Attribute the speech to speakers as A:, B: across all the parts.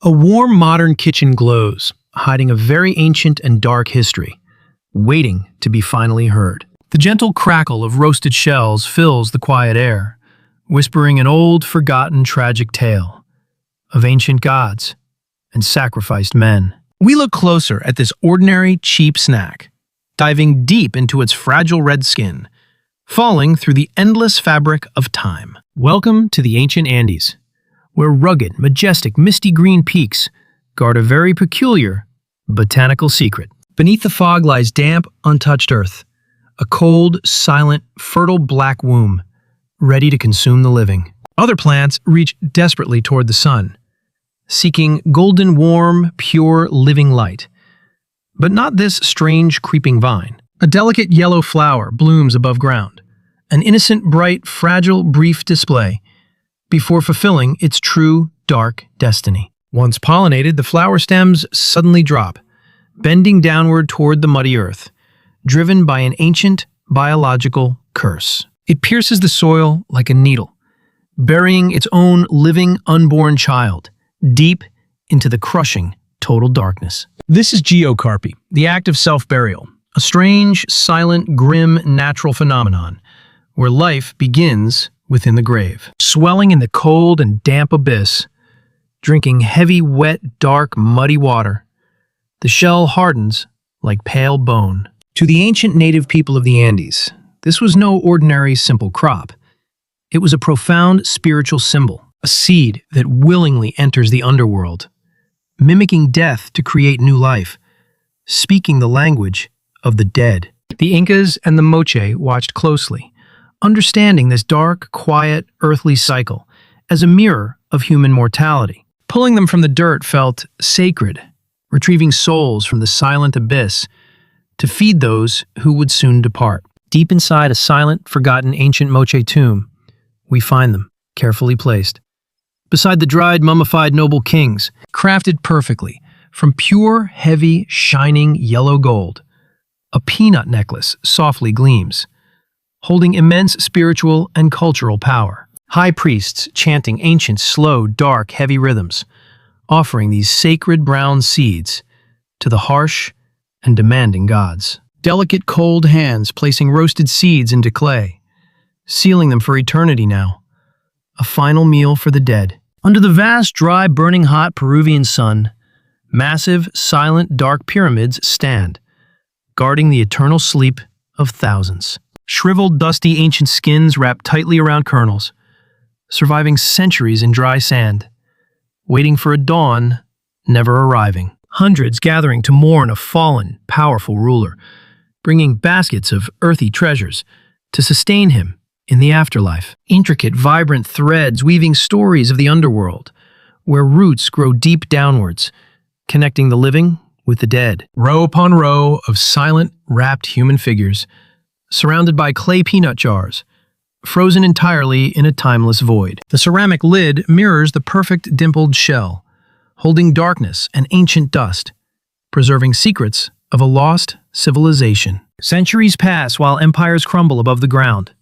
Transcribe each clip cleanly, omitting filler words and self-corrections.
A: A warm modern kitchen glows, hiding a very ancient and dark history, waiting to be finally heard. The gentle crackle of roasted shells fills the quiet air, whispering an old, forgotten, tragic tale of ancient gods and sacrificed men. We look closer at this ordinary, cheap snack, diving deep into its fragile red skin, falling through the endless fabric of time. Welcome to the ancient Andes, where rugged, majestic, misty green peaks guard a very peculiar botanical secret. Beneath the fog lies damp, untouched earth, a cold, silent, fertile black womb, ready to consume the living. Other plants reach desperately toward the sun, seeking golden, warm, pure, living light. But not this strange, creeping vine. A delicate yellow flower blooms above ground, an innocent, bright, fragile, brief display, before fulfilling its true, dark destiny. Once pollinated, the flower stems suddenly drop, bending downward toward the muddy earth, driven by an ancient biological curse. It pierces the soil like a needle, burying its own living, unborn child deep into the crushing, total darkness. This is geocarpy, the act of self-burial, a strange, silent, grim, natural phenomenon where life begins within the grave. Swelling in the cold and damp abyss, drinking heavy, wet, dark, muddy water, the shell hardens like pale bone. To the ancient native people of the Andes, this was no ordinary, simple crop. It was a profound spiritual symbol, a seed that willingly enters the underworld, mimicking death to create new life, speaking the language of the dead. The Incas and the Moche watched closely, understanding this dark, quiet, earthly cycle as a mirror of human mortality. Pulling them from the dirt felt sacred, retrieving souls from the silent abyss to feed those who would soon depart. Deep inside a silent, forgotten ancient Moche tomb, we find them, carefully placed, beside the dried, mummified noble kings, crafted perfectly from pure, heavy, shining yellow gold. A peanut necklace softly gleams, holding immense spiritual and cultural power. High priests chanting ancient, slow, dark, heavy rhythms, offering these sacred brown seeds to the harsh and demanding gods. Delicate, cold hands placing roasted seeds into clay, sealing them for eternity now. A final meal for the dead. Under the vast, dry, burning hot Peruvian sun, massive, silent, dark pyramids stand, guarding the eternal sleep of thousands. Shriveled, dusty, ancient skins wrapped tightly around kernels, surviving centuries in dry sand, waiting for a dawn never arriving. Hundreds gathering to mourn a fallen, powerful ruler, bringing baskets of earthy treasures to sustain him in the afterlife. Intricate, vibrant threads weaving stories of the underworld, where roots grow deep downwards, connecting the living with the dead. Row upon row of silent, wrapped human figures, surrounded by clay peanut jars, frozen entirely in a timeless void. The ceramic lid mirrors the perfect dimpled shell, holding darkness and ancient dust, preserving secrets of a lost civilization. Centuries pass while empires crumble above the ground,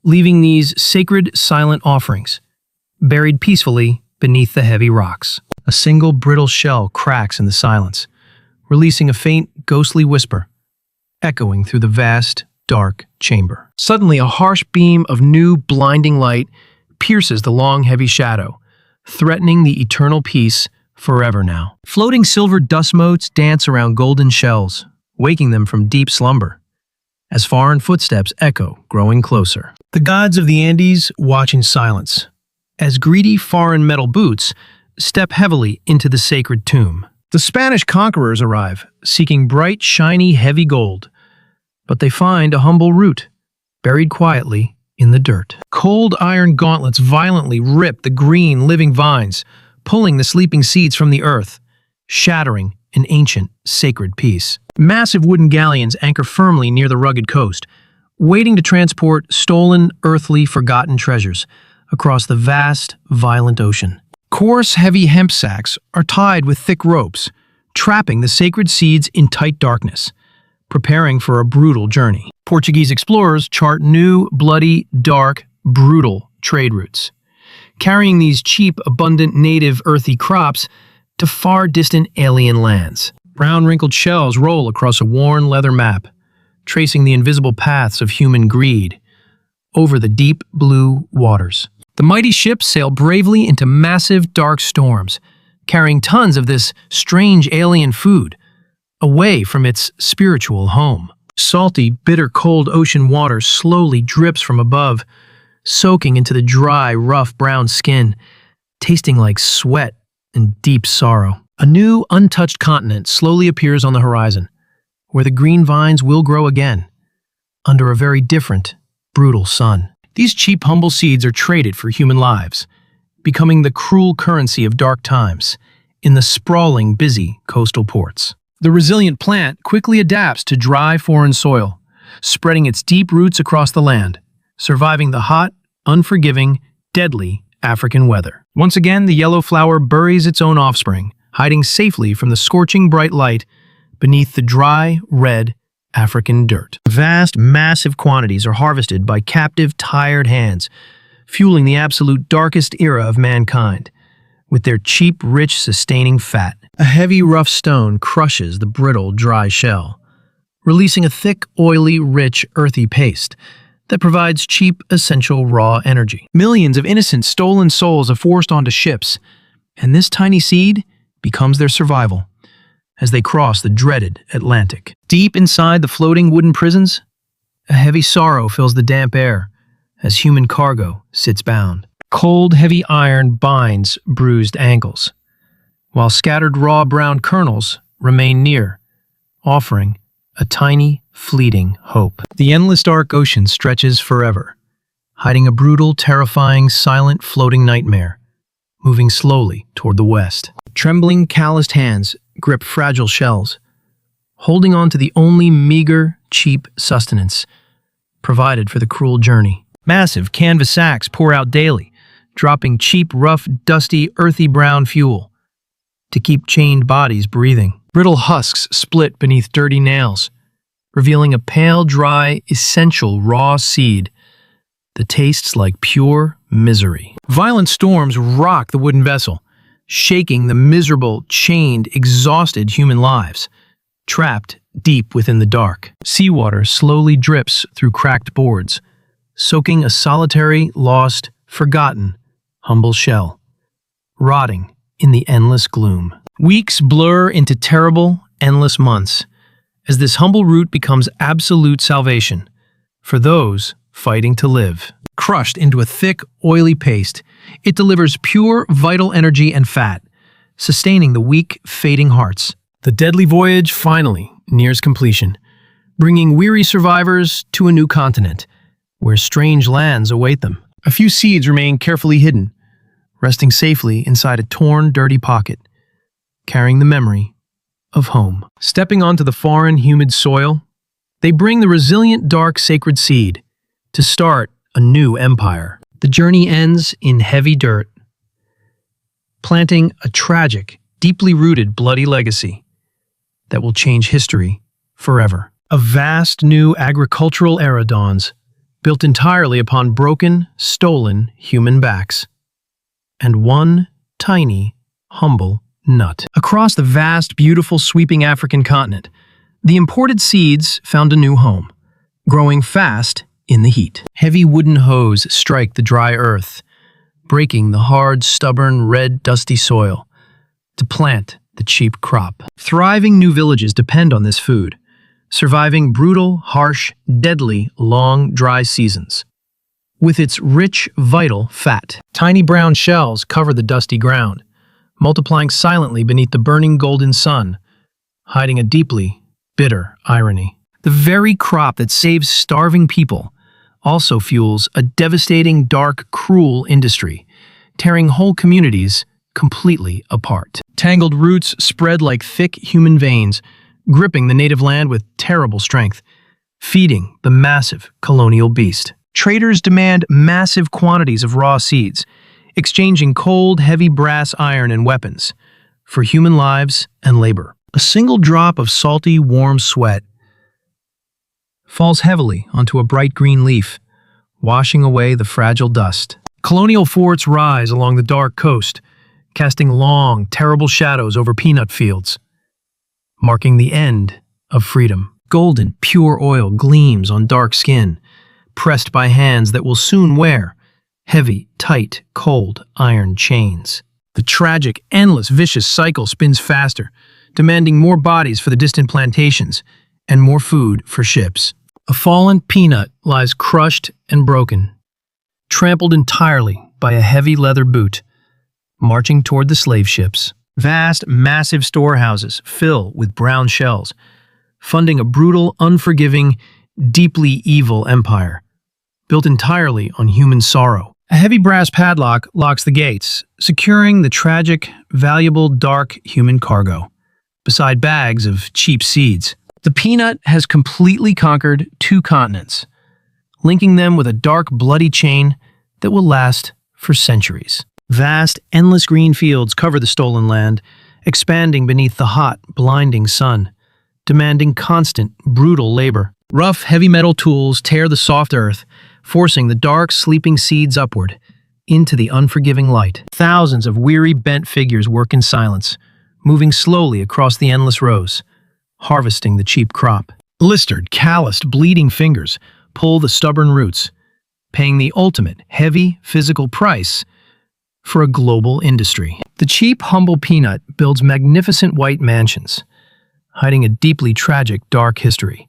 A: leaving these sacred, silent offerings buried peacefully beneath the heavy rocks. A single brittle shell cracks in the silence, releasing a faint, ghostly whisper, echoing through the vast, dark chamber. Suddenly, a harsh beam of new, blinding light pierces the long, heavy shadow, threatening the eternal peace forever now. Floating silver dust motes dance around golden shells, waking them from deep slumber, as foreign footsteps echo, growing closer. The gods of the Andes watch in silence, as greedy foreign metal boots step heavily into the sacred tomb. The Spanish conquerors arrive, seeking bright, shiny, heavy gold, but they find a humble root, buried quietly in the dirt. Cold iron gauntlets violently rip the green, living vines, pulling the sleeping seeds from the earth, shattering an ancient, sacred peace. Massive wooden galleons anchor firmly near the rugged coast, waiting to transport stolen, earthly, forgotten treasures across the vast, violent ocean. Coarse, heavy hemp sacks are tied with thick ropes, trapping the sacred seeds in tight darkness, preparing for a brutal journey. Portuguese explorers chart new, bloody, dark, brutal trade routes. Carrying these cheap, abundant, native, earthy crops, to far distant alien lands. Brown wrinkled shells roll across a worn leather map, tracing the invisible paths of human greed over the deep blue waters. The mighty ships sail bravely into massive dark storms, carrying tons of this strange alien food away from its spiritual home. Salty, bitter cold ocean water slowly drips from above, soaking into the dry, rough brown skin, tasting like sweat and deep sorrow. A new, untouched continent slowly appears on the horizon, where the green vines will grow again, under a very different, brutal sun. These cheap, humble seeds are traded for human lives, becoming the cruel currency of dark times in the sprawling, busy coastal ports. The resilient plant quickly adapts to dry, foreign soil, spreading its deep roots across the land, surviving the hot, unforgiving, deadly African weather. Once again, the yellow flower buries its own offspring, hiding safely from the scorching bright light beneath the dry, red African dirt. Vast, massive quantities are harvested by captive, tired hands, fueling the absolute darkest era of mankind with their cheap, rich, sustaining fat. A heavy, rough stone crushes the brittle, dry shell, releasing a thick, oily, rich, earthy paste that provides cheap, essential raw energy. Millions of innocent, stolen souls are forced onto ships, and this tiny seed becomes their survival as they cross the dreaded Atlantic. Deep inside the floating wooden prisons, a heavy sorrow fills the damp air as human cargo sits bound. Cold, heavy iron binds bruised ankles, while scattered raw brown kernels remain near, offering a tiny, fleeting hope. The endless dark ocean stretches forever, hiding a brutal, terrifying, silent, floating nightmare, moving slowly toward the west. Trembling, calloused hands grip fragile shells, holding on to the only meager, cheap sustenance provided for the cruel journey. Massive canvas sacks pour out daily, dropping cheap, rough, dusty, earthy brown fuel to keep chained bodies breathing. Brittle husks split beneath dirty nails, revealing a pale, dry, essential raw seed that tastes like pure misery. Violent storms rock the wooden vessel, shaking the miserable, chained, exhausted human lives, trapped deep within the dark. Seawater slowly drips through cracked boards, soaking a solitary, lost, forgotten, humble shell, rotting in the endless gloom. Weeks blur into terrible, endless months, as this humble root becomes absolute salvation for those fighting to live. Crushed into a thick, oily paste, it delivers pure, vital energy and fat, sustaining the weak, fading hearts. The deadly voyage finally nears completion, bringing weary survivors to a new continent, where strange lands await them. A few seeds remain carefully hidden, resting safely inside a torn, dirty pocket, carrying the memory of home. Stepping onto the foreign, humid soil, they bring the resilient, dark, sacred seed to start a new empire. The journey ends in heavy dirt, planting a tragic, deeply rooted, bloody legacy that will change history forever. A vast new agricultural era dawns, built entirely upon broken, stolen human backs, and one tiny, humble nut. Across the vast, beautiful, sweeping African continent, the imported seeds found a new home, growing fast in the heat. Heavy wooden hoes strike the dry earth, breaking the hard, stubborn, red, dusty soil to plant the cheap crop. Thriving new villages depend on this food, surviving brutal, harsh, deadly, long, dry seasons. With its rich, vital fat, tiny brown shells cover the dusty ground, multiplying silently beneath the burning golden sun, hiding a deeply bitter irony. The very crop that saves starving people also fuels a devastating, dark, cruel industry, tearing whole communities completely apart. Tangled roots spread like thick human veins, gripping the native land with terrible strength, feeding the massive colonial beast. Traders demand massive quantities of raw seeds, exchanging cold, heavy brass iron and weapons for human lives and labor. A single drop of salty, warm sweat falls heavily onto a bright green leaf, washing away the fragile dust. Colonial forts rise along the dark coast, casting long, terrible shadows over peanut fields, marking the end of freedom. Golden, pure oil gleams on dark skin, pressed by hands that will soon wear heavy, tight, cold iron chains. The tragic, endless, vicious cycle spins faster, demanding more bodies for the distant plantations and more food for ships. A fallen peanut lies crushed and broken, trampled entirely by a heavy leather boot, marching toward the slave ships. Vast, massive storehouses fill with brown shells, funding a brutal, unforgiving, deeply evil empire, built entirely on human sorrow. A heavy brass padlock locks the gates, securing the tragic, valuable, dark human cargo, beside bags of cheap seeds. The peanut has completely conquered 2 continents, linking them with a dark, bloody chain that will last for centuries. Vast, endless green fields cover the stolen land, expanding beneath the hot, blinding sun, demanding constant, brutal labor. Rough, heavy metal tools tear the soft earth, forcing the dark, sleeping seeds upward into the unforgiving light. Thousands of weary, bent figures work in silence, moving slowly across the endless rows, harvesting the cheap crop. Blistered, calloused, bleeding fingers pull the stubborn roots, paying the ultimate, heavy, physical price for a global industry. The cheap, humble peanut builds magnificent white mansions, hiding a deeply tragic, dark history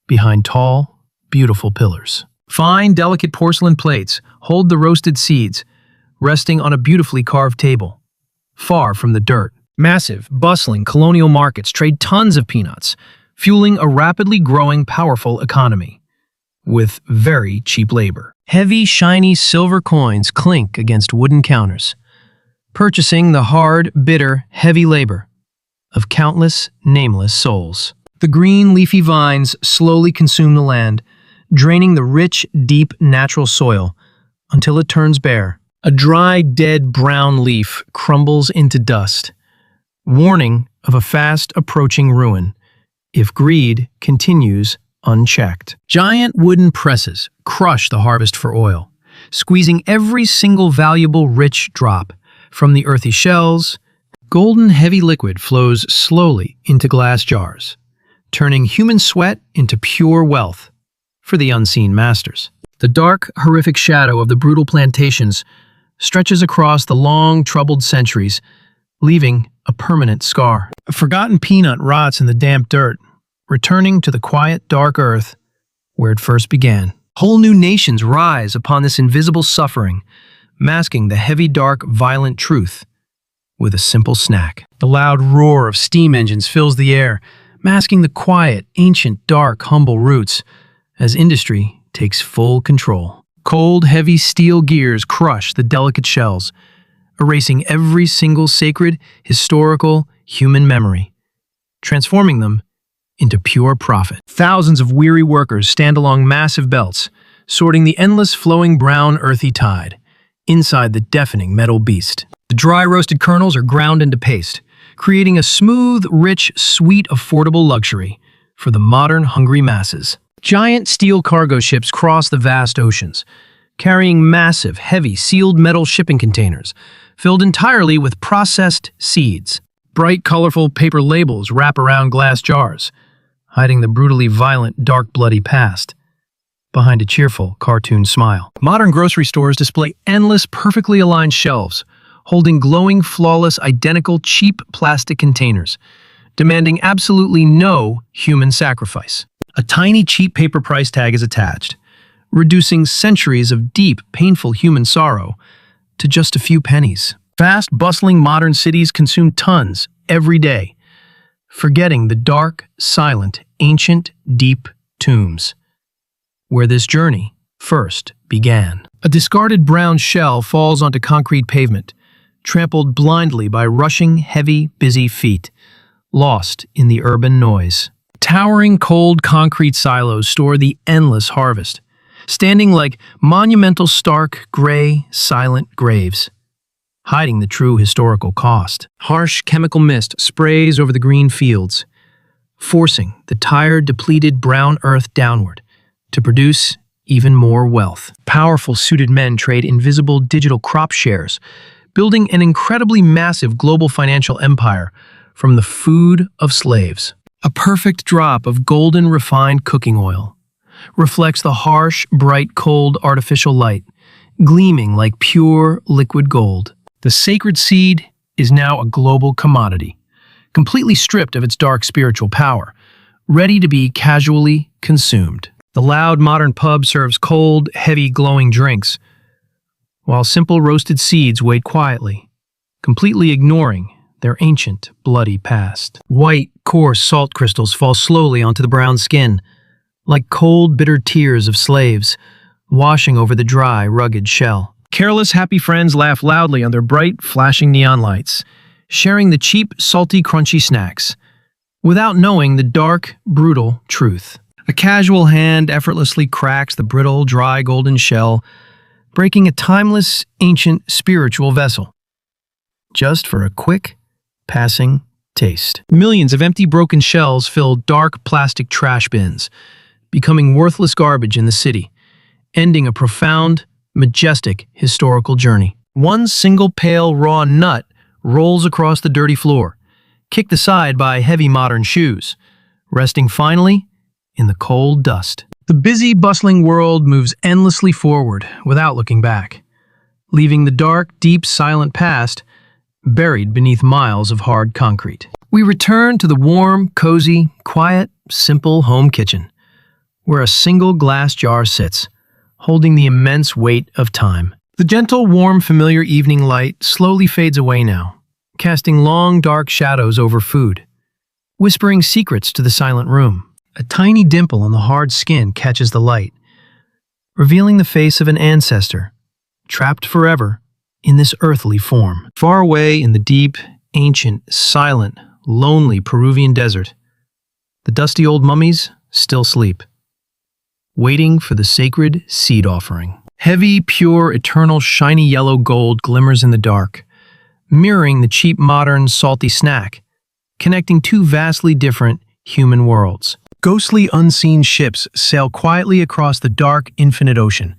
A: behind tall, beautiful pillars. Fine, delicate porcelain plates hold the roasted seeds, resting on a beautifully carved table, far from the dirt. Massive, bustling colonial markets trade tons of peanuts, fueling a rapidly growing, powerful economy with very cheap labor. Heavy, shiny silver coins clink against wooden counters, purchasing the hard, bitter, heavy labor of countless, nameless souls. The green, leafy vines slowly consume the land, draining the rich, deep, natural soil until it turns bare. A dry, dead brown leaf crumbles into dust, warning of a fast-approaching ruin if greed continues unchecked. Giant wooden presses crush the harvest for oil, squeezing every single valuable, rich drop from the earthy shells. Golden, heavy liquid flows slowly into glass jars, turning human sweat into pure wealth for the unseen masters. The dark, horrific shadow of the brutal plantations stretches across the long, troubled centuries, leaving a permanent scar. A forgotten peanut rots in the damp dirt, returning to the quiet, dark earth where it first began. Whole new nations rise upon this invisible suffering, masking the heavy, dark, violent truth with a simple snack. The loud roar of steam engines fills the air, masking the quiet, ancient, dark, humble roots as industry takes full control. Cold, heavy steel gears crush the delicate shells, erasing every single sacred, historical, human memory, transforming them into pure profit. Thousands of weary workers stand along massive belts, sorting the endless flowing brown earthy tide inside the deafening metal beast. The dry roasted kernels are ground into paste, creating a smooth, rich, sweet, affordable luxury for the modern, hungry masses. Giant steel cargo ships cross the vast oceans, carrying massive, heavy, sealed metal shipping containers filled entirely with processed seeds. Bright, colorful paper labels wrap around glass jars, hiding the brutally violent, dark, bloody past behind a cheerful, cartoon smile. Modern grocery stores display endless, perfectly aligned shelves, holding glowing, flawless, identical, cheap plastic containers, demanding absolutely no human sacrifice. A tiny, cheap paper price tag is attached, reducing centuries of deep, painful human sorrow to just a few pennies. Fast, bustling modern cities consume tons every day, forgetting the dark, silent, ancient, deep tombs where this journey first began. A discarded brown shell falls onto concrete pavement, trampled blindly by rushing, heavy, busy feet, lost in the urban noise. Towering, cold concrete silos store the endless harvest, standing like monumental, stark, gray, silent graves, hiding the true historical cost. Harsh chemical mist sprays over the green fields, forcing the tired, depleted brown earth downward to produce even more wealth. Powerful suited men trade invisible digital crop shares, building an incredibly massive global financial empire from the food of slaves. A perfect drop of golden refined cooking oil reflects the harsh, bright, cold artificial light, gleaming like pure liquid gold. The sacred seed is now a global commodity, completely stripped of its dark spiritual power, ready to be casually consumed. The loud modern pub serves cold, heavy, glowing drinks, while simple roasted seeds wait quietly, completely ignoring their ancient, bloody past. White, coarse salt crystals fall slowly onto the brown skin, like cold, bitter tears of slaves, washing over the dry, rugged shell. Careless, happy friends laugh loudly on their bright, flashing neon lights, sharing the cheap, salty, crunchy snacks, without knowing the dark, brutal truth. A casual hand effortlessly cracks the brittle, dry, golden shell, breaking a timeless, ancient, spiritual vessel, just for a quick, passing taste. Millions of empty, broken shells fill dark, plastic trash bins, becoming worthless garbage in the city, ending a profound, majestic, historical journey. One single pale, raw nut rolls across the dirty floor, kicked aside by heavy modern shoes, resting finally in the cold dust. The busy, bustling world moves endlessly forward without looking back, leaving the dark, deep, silent past buried beneath miles of hard concrete. We return to the warm, cozy, quiet, simple home kitchen, where a single glass jar sits, holding the immense weight of time. The gentle, warm, familiar evening light slowly fades away now, casting long, dark shadows over food, whispering secrets to the silent room. A tiny dimple on the hard skin catches the light, revealing the face of an ancestor, trapped forever in this earthly form. Far away in the deep, ancient, silent, lonely Peruvian desert, the dusty old mummies still sleep, waiting for the sacred seed offering. Heavy, pure, eternal, shiny yellow gold glimmers in the dark, mirroring the cheap, modern, salty snack, connecting two vastly different human worlds. Ghostly, unseen ships sail quietly across the dark, infinite ocean,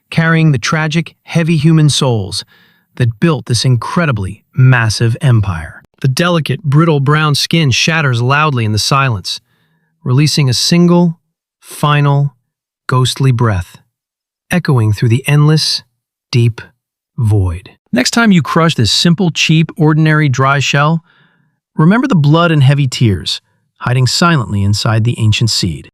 A: carrying the tragic, heavy human souls that built this incredibly massive empire. The delicate, brittle brown skin shatters loudly in the silence, releasing a single, final, ghostly breath, echoing through the endless, deep void. Next time you crush this simple, cheap, ordinary dry shell, remember the blood and heavy tears hiding silently inside the ancient seed.